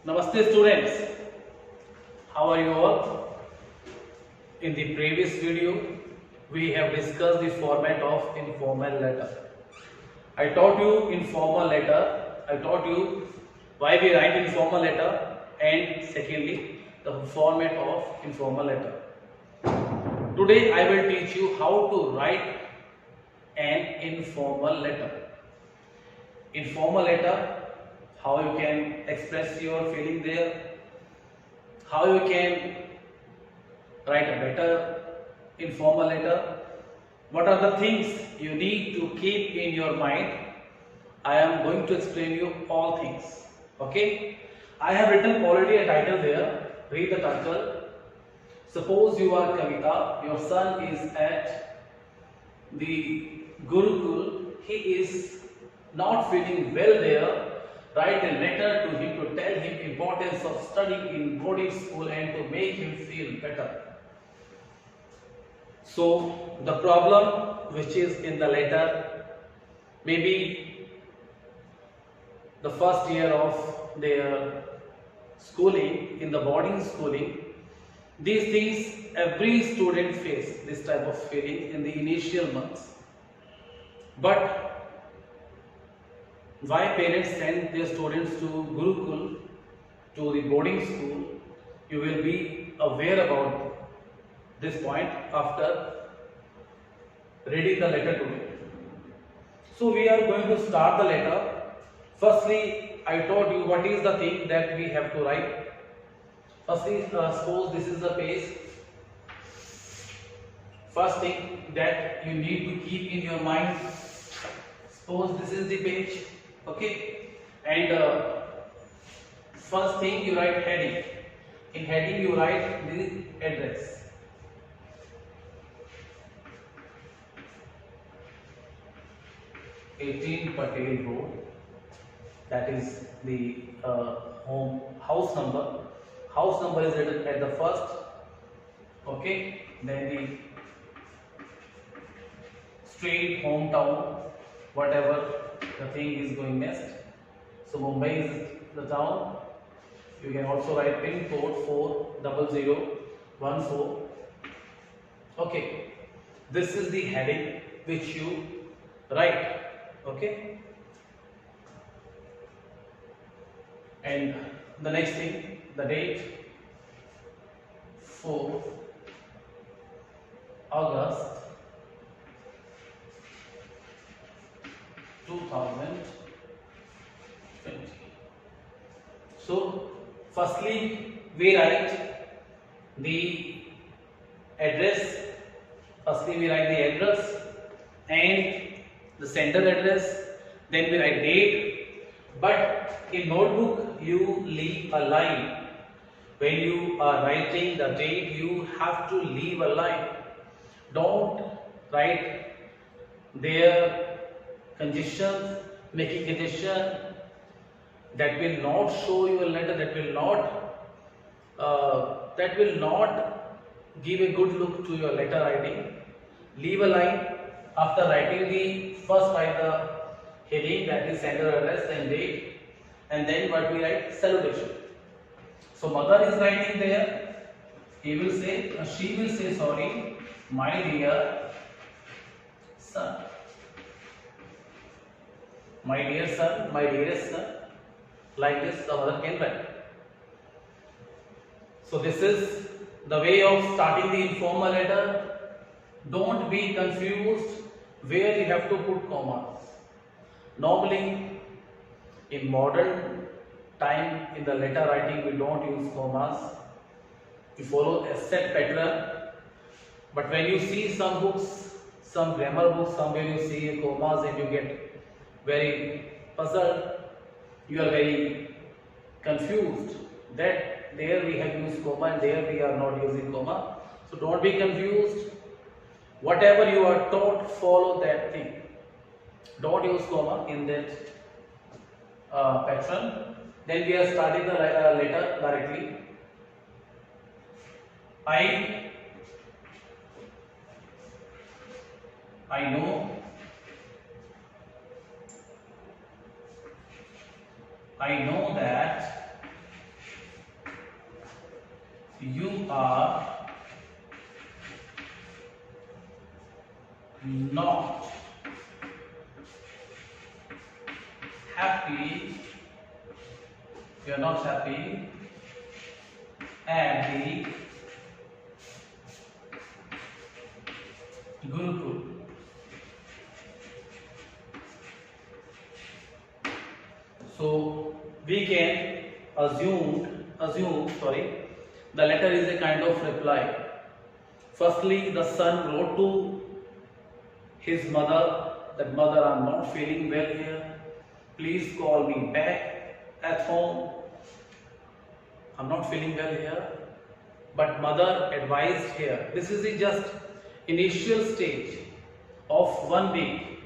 Namaste students, how are you all? In the previous video, we have discussed the format of informal letter. I taught you informal letter, I taught you why we write informal letter and secondly the format of informal letter. Today I will teach you how to write an informal letter. Informal letter, how you can express your feeling there, how you can write a better informal letter, what are the things you need to keep in your mind. I am going to explain you all things. Okay, I have written already a title there. Read the title. Suppose you are Kavita, your son is at the Gurukul, he is not feeling well there. Write a letter to him to tell him importance of studying in boarding school and to make him feel better. So the problem which is in the letter, maybe the first year of their schooling, in the boarding schooling, these things every student face this type of feeling in the initial months. But why parents send their students to Gurukul, to the boarding school, you will be aware about this point after reading the letter today. So we are going to start the letter. Firstly, I told you what is the thing that we have to write. Firstly, suppose this is the page. First thing that you need to keep in your mind, suppose this is the page. Okay, and first thing you write heading. In heading you write the address. "18 Patel Road." That is the home house number. House number is written at the first. Okay, then the street, hometown, whatever the thing is going next. So Mumbai is the town. You can also write pin code 40014. Okay, this is the heading which you write. Okay, and the next thing, the date, 4 August 2020. So firstly we write the address. Firstly we write the address and the sender address, then we write date. But in notebook you leave a line. When you are writing the date, you have to leave a line. Don't write their conditions, making condition that will not show your letter, that will not give a good look to your letter writing. Leave a line after writing the first write the heading, that is sender address and date, and then what we write, salutation. So mother is writing there. She will say, sorry, my dear son. My dear son, my dearest son. Like this the mother can write. So this is the way of starting the informal letter. Don't be confused where you have to put commas. Normally in modern time in the letter writing we don't use commas. We follow a set pattern. But when you see some books, some grammar books, somewhere you see commas and you get very puzzled, you are very confused that there we have used comma and there we are not using comma. So don't be confused. Whatever you are taught, follow that thing. Don't use comma in that pattern. Then we are starting the letter directly. I know that are not happy, you are not happy at the Gurukul. So we can assume the letter is a kind of reply. Firstly, the son wrote to his mother that mother, I am not feeling well here. Please call me back at home. I'm not feeling well here. But mother advised here. This is the just initial stage of 1 week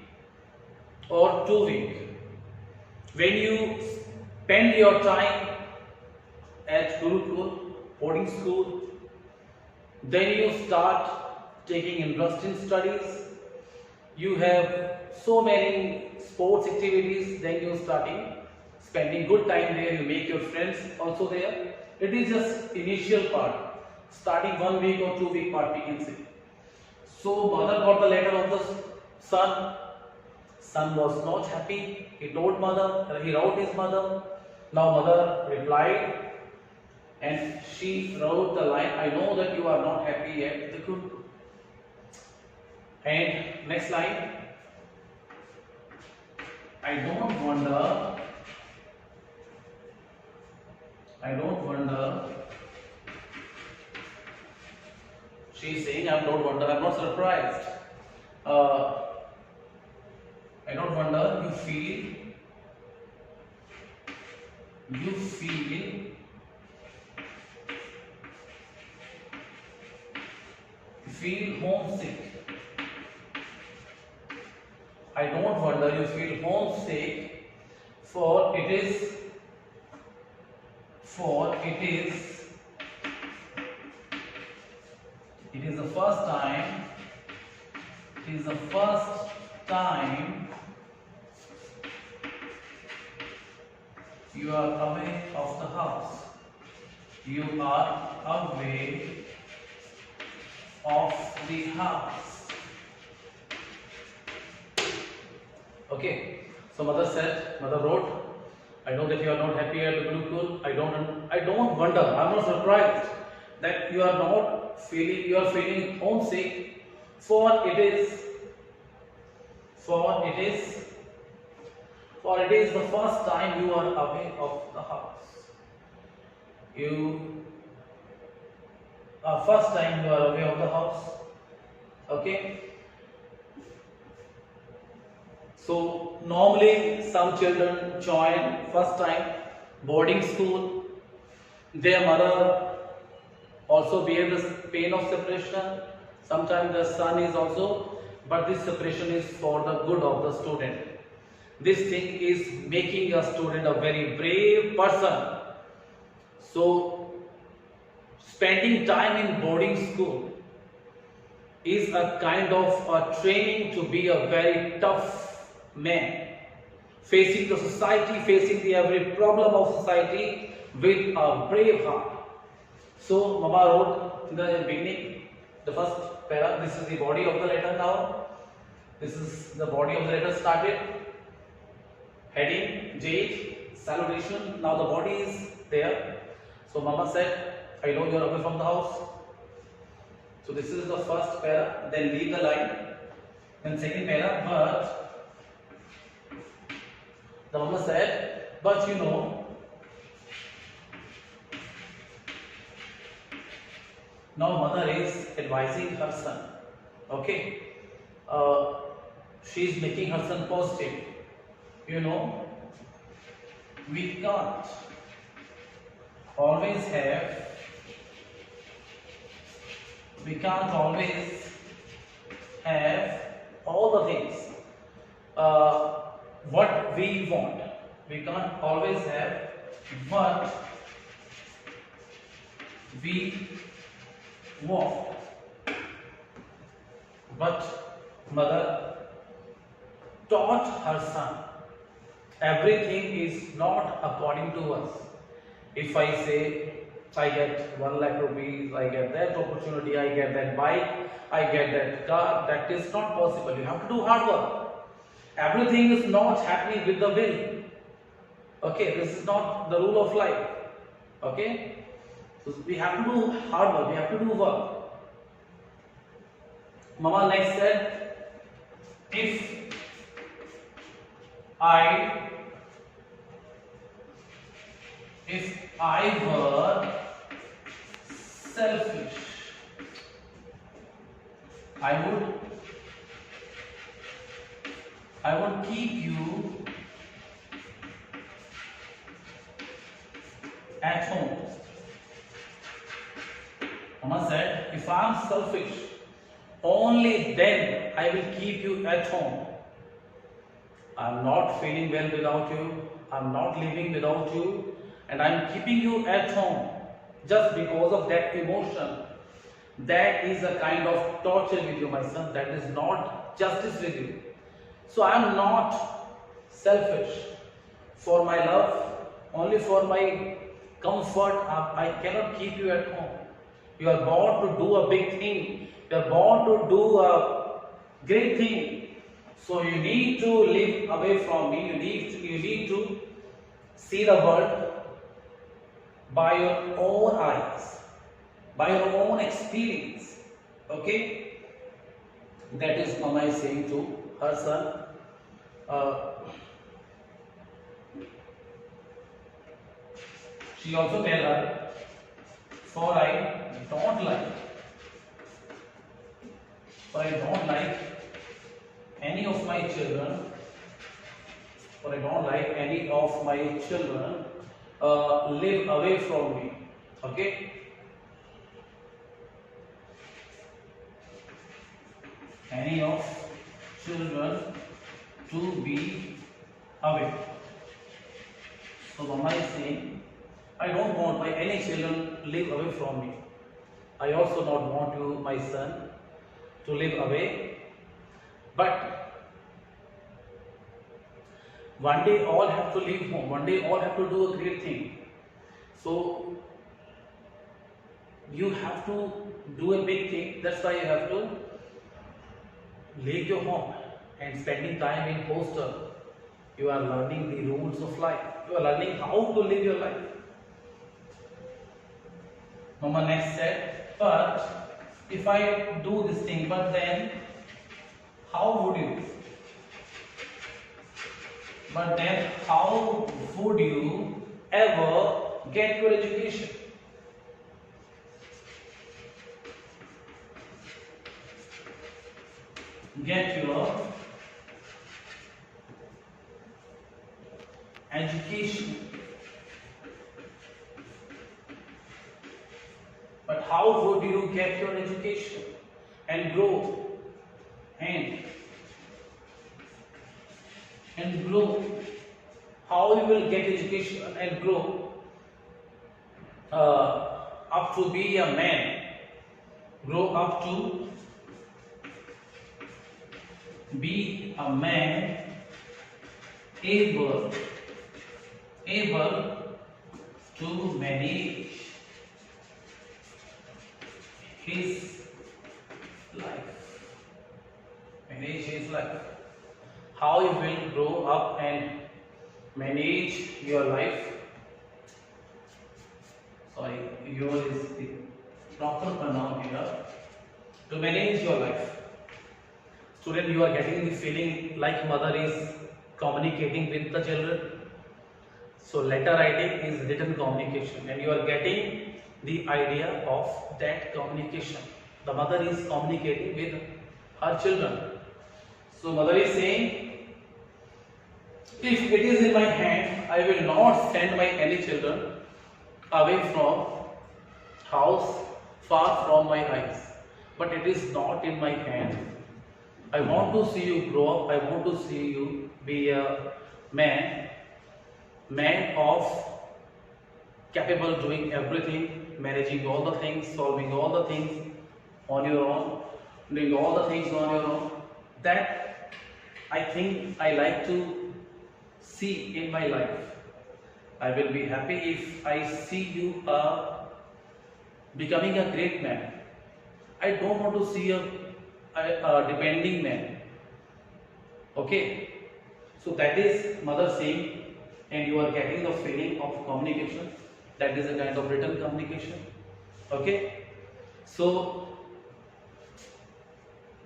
or 2 weeks. When you spend your time at Gurukul, boarding school, then you start taking interest in studies. You have so many sports activities, then you starting spending good time there. You make your friends also there. It is just initial part, starting 1 week or 2 week part we can say. So mother got the letter of the son. Son was not happy. He told mother, he wrote his mother. Now mother replied and she wrote the line, I know that you are not happy at the Gurukul. And next line, I don't wonder she's saying, I don't wonder, I'm not surprised. I don't wonder you feel homesick. I don't wonder you feel homesick, for it is the first time you are away of the house. You are away of the house. Okay. So mother wrote, I know that you are not happy at the Gurukul. I don't wonder, I am not surprised that you are feeling homesick, for it is the first time you are away of the house. First time you are away of the house. Okay. So normally some children join first time boarding school. Their mother also bear the pain of separation. Sometimes the son is also, but this separation is for the good of the student. This thing is making a student a very brave person. So spending time in boarding school is a kind of a training to be a very tough man, facing the society, facing the every problem of society with a brave heart. So Mama wrote in the beginning, the first para, this is the body of the letter now. This is the body of the letter started. Heading, date, salutation. Now the body is there. So Mama said, I know you are away from the house. So this is the first para, then leave the line. Then second para, but the Mama said, but you know, now mother is advising her son. Okay, she is making her son positive. You know, we can't always have all the things what we want. We can't always have what we want. But mother taught her son, everything is not according to us. If I say I get 1 lakh rupees, I get that opportunity, I get that bike, I get that car. That is not possible. You have to do hard work. Everything is not happening with the will. Okay, this is not the rule of life. Okay, so we have to do hard work, we have to do work. Mama next said, if I were selfish, I would keep you at home. Mama said, if I am selfish, only then I will keep you at home. I am not feeling well without you, I am not living without you, and I am keeping you at home just because of that emotion. That is a kind of torture with you, my son. That is not justice with you. So I am not selfish. For my love, only for my comfort, I cannot keep you at home. You are born to do a big thing. You are born to do a great thing. So you need to live away from me. You need to see the world by your own eyes, by your own experience. Okay? That is Mama is saying to her son. She also tell her, for I don't like any of my children, live away from me. Okay? Any of children to be away. So Mama is saying, I don't want my any children live away from me. I also not want you, my son, to live away. But one day all have to leave home. One day all have to do a great thing. So you have to do a big thing. That's why you have to leave your home and spending time in hostel. You are learning the rules of life. You are learning how to live your life. Mama next said, but if I do this thing, but then how would you? But then how would you ever get your education? Get your education. But how would you get your education and grow and grow? How you will get education and grow up to be a man? Grow up to be a man able to manage his life. Manage his life. How you will grow up and manage your life. Sorry, your is the proper pronoun here. To manage your life. Student, you are getting the feeling like mother is communicating with the children. So letter writing is written communication, and you are getting the idea of that communication. The mother is communicating with her children. So mother is saying, if it is in my hand, I will not send my any children away from house, far from my eyes. But it is not in my hand. I want to see you grow up. I want to see you be a man of capable doing everything, managing all the things, solving all the things on your own, doing all the things on your own. That I think I like to see in my life. I will be happy if I see you a becoming a great man. I don't want to see a depending man. Okay, so that is mother saying, and you are getting the feeling of communication. That is a kind of written communication. Okay, so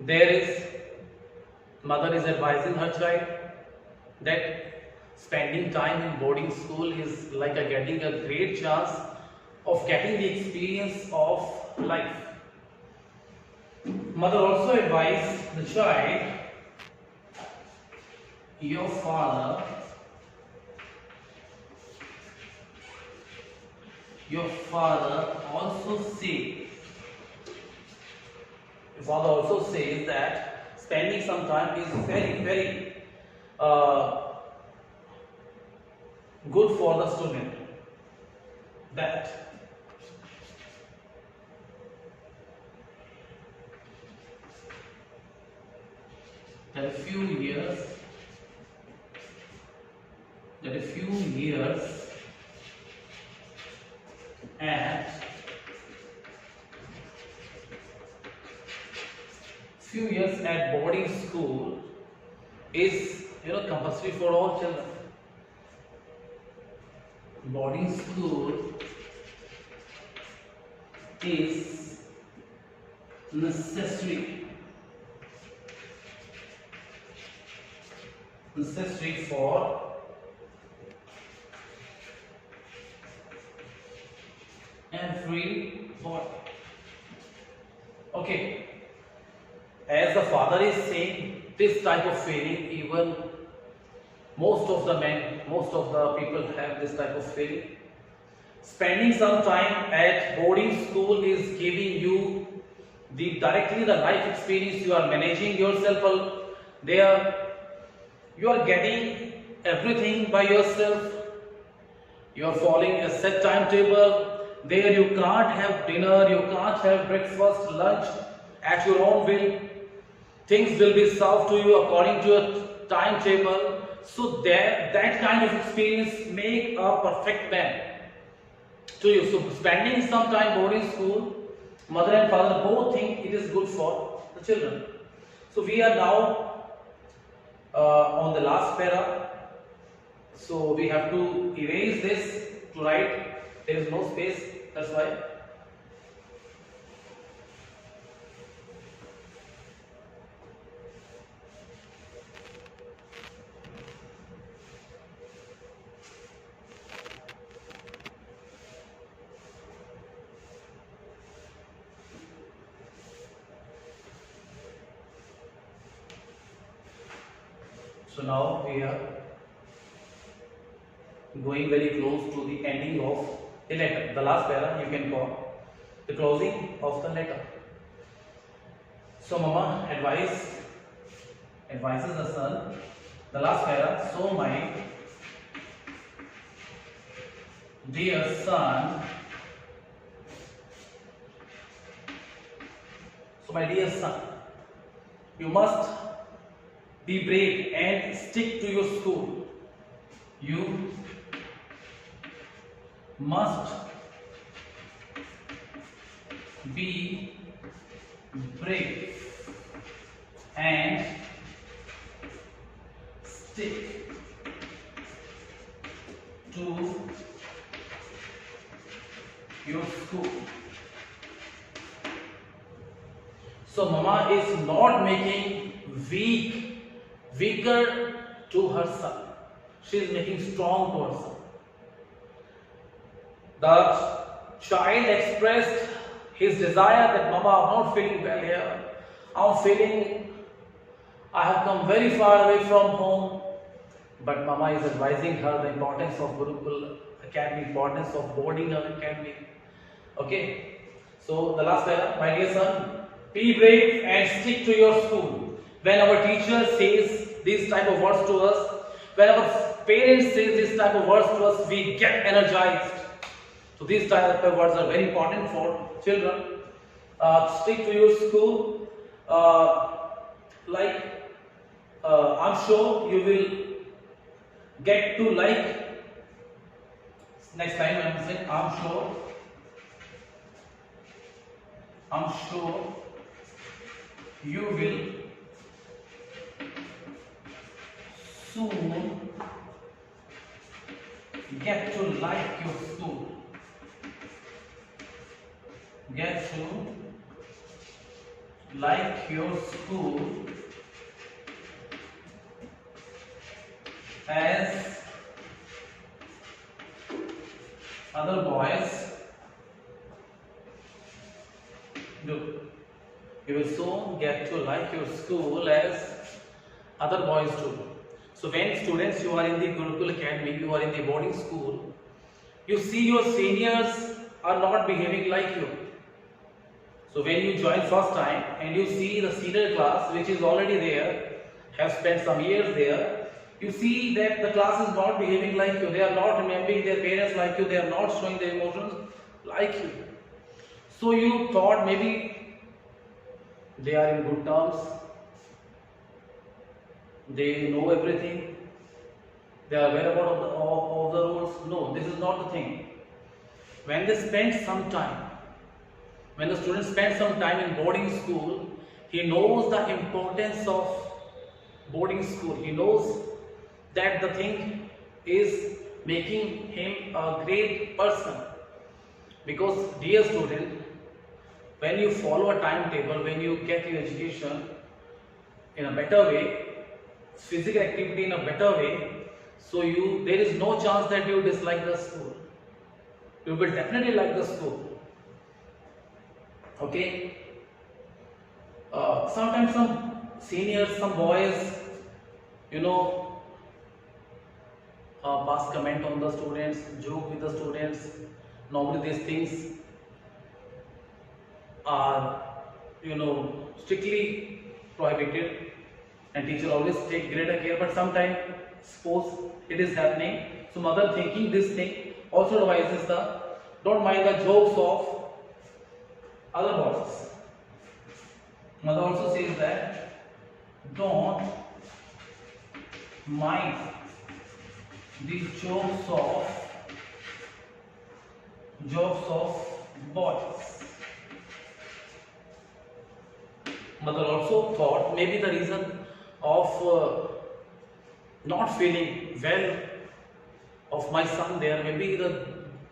there is mother is advising her child that spending time in boarding school is like getting a great chance of getting the experience of life. Mother also advised the child, your father also says that spending some time is very good for the student. That a few years and at boarding school is compulsory for all children. Boarding school is necessary for everybody. Okay, as the father is saying this type of feeling, even most of the people have this type of feeling. Spending some time at boarding school is giving you directly the life experience. You are managing yourself there. You are getting everything by yourself. You are following a set timetable. There you can't have dinner, you can't have breakfast, lunch at your own will. Things will be served to you according to your timetable. So that kind of experience make a perfect man to you. So spending some time boarding school, mother and father both think it is good for the children. So we are now on the last para. So we have to erase this to write. There is no space, that's why. So now we are going very close to the ending of the letter. The last para you can call the closing of the letter. So mama advises the son. The last para. So my dear son. You must be brave and stick to your school. You must be brave and stick to your school. So mama is not making weaker to her son. She is making strong to her son. The child expressed his desire that mama, I'm not feeling well here. I have come very far away from home. But mama is advising her the importance of Gurukul Academy, importance of boarding academy. Okay. So the last para, my dear son, be brave and stick to your school. When our teacher says these type of words to us, when our parents say this type of words to us, we get energized. So these type of words are very important for children. Stick to your school. I'm sure you will get to like. Next time I'm saying I'm sure I'm sure you will soon get to like your school. Get to like your school as other boys do. You will soon get to like your school as other boys do. So when students, you are in the Gurukul Academy, you are in the boarding school, you see your seniors are not behaving like you. So when you join first time and you see the senior class which is already there, have spent some years there, you see that the class is not behaving like you, they are not remembering their parents like you, they are not showing their emotions like you. So you thought maybe they are in good terms, they know everything, they are aware about of the rules. No, this is not the thing. When they spend some time, when the student spends some time in boarding school, he knows the importance of boarding school. He knows that the thing is making him a great person. Because dear student, when you follow a timetable, when you get your education in a better way, physical activity in a better way, so there is no chance that you dislike the school. You will definitely like the school. Okay. Sometimes some seniors, some boys, pass comment on the students, joke with the students. Normally these things are, strictly prohibited, and teacher always take greater care. But sometimes, suppose it is happening, so mother thinking this thing also advises don't mind the jokes of other boys. Mother also says that don't mind the jokes of boys. Mother also thought maybe the reason of not feeling well of my son there, maybe the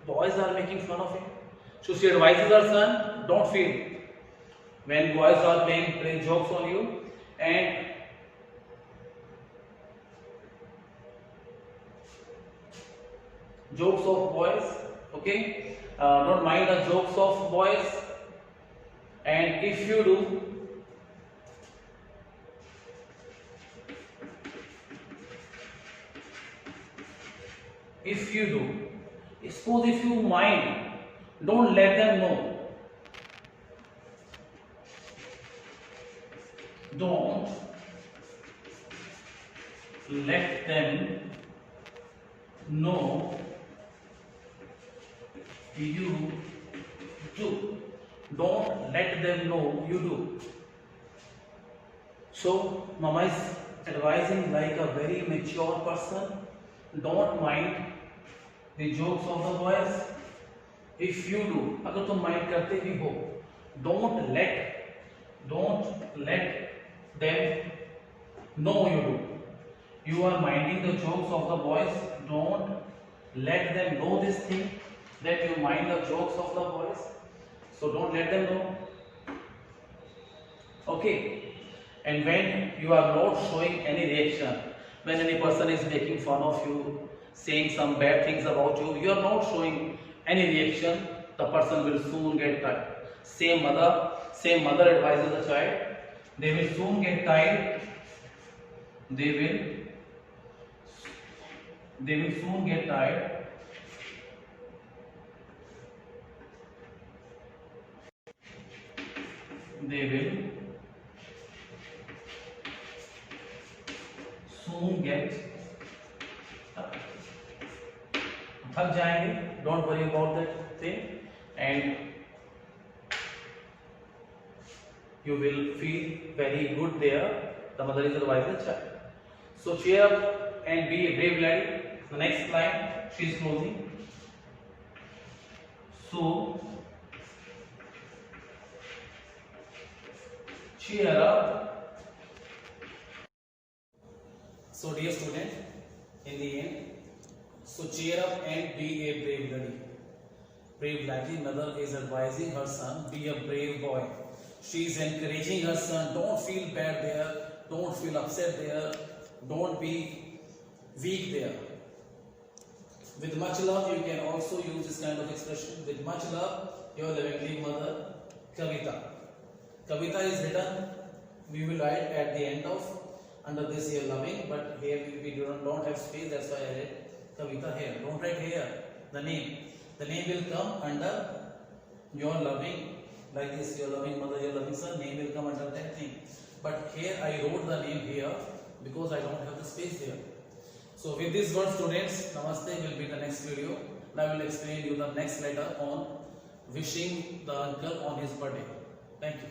boys are making fun of him. So she advises her son, don't feel when boys are playing jokes on you, and jokes of boys, okay? Don't mind the jokes of boys, and if you do, suppose if you mind, don't let them know. Don't let them know you do. Don't let them know you do. So Mama is advising like a very mature person. Don't mind the jokes of the boys. If you do, अगर तुम mind करते भी हो, don't let them know you do. You are minding the jokes of the boys. Don't let them know this thing, that you mind the jokes of the boys. So don't let them know. Okay. And when you are not showing any reaction, when any person is making fun of you, saying some bad things about you, you are not showing any reaction, the person will soon get tired. Same mother advises the child, they will soon get tired. They will soon get tired. They will soon get थक जाएंगे. Don't worry about that thing, and you will feel very good there. The mother is advising the child. So cheer up and be a brave lady. The next line, she is closing. So cheer up. So dear student, in the end, so cheer up and be a brave lady. Brave lady mother is advising her son, be a brave boy. She is encouraging her son, don't feel bad there, don't feel upset there, don't be weak there. With much love, you can also use this kind of expression. With much love, your lovingly mother, Kavita. Kavita is written, we will write at the end of, under this here loving, but here we don't have space, that's why I write Kavita here. Don't write here the name. The name will come under your loving, like this, your loving mother, your loving son, name will come under that thing. But here I wrote the name here because I don't have the space here. So with this word, students, Namaste will be the next video. And I will explain you the next letter on wishing the uncle on his birthday. Thank you.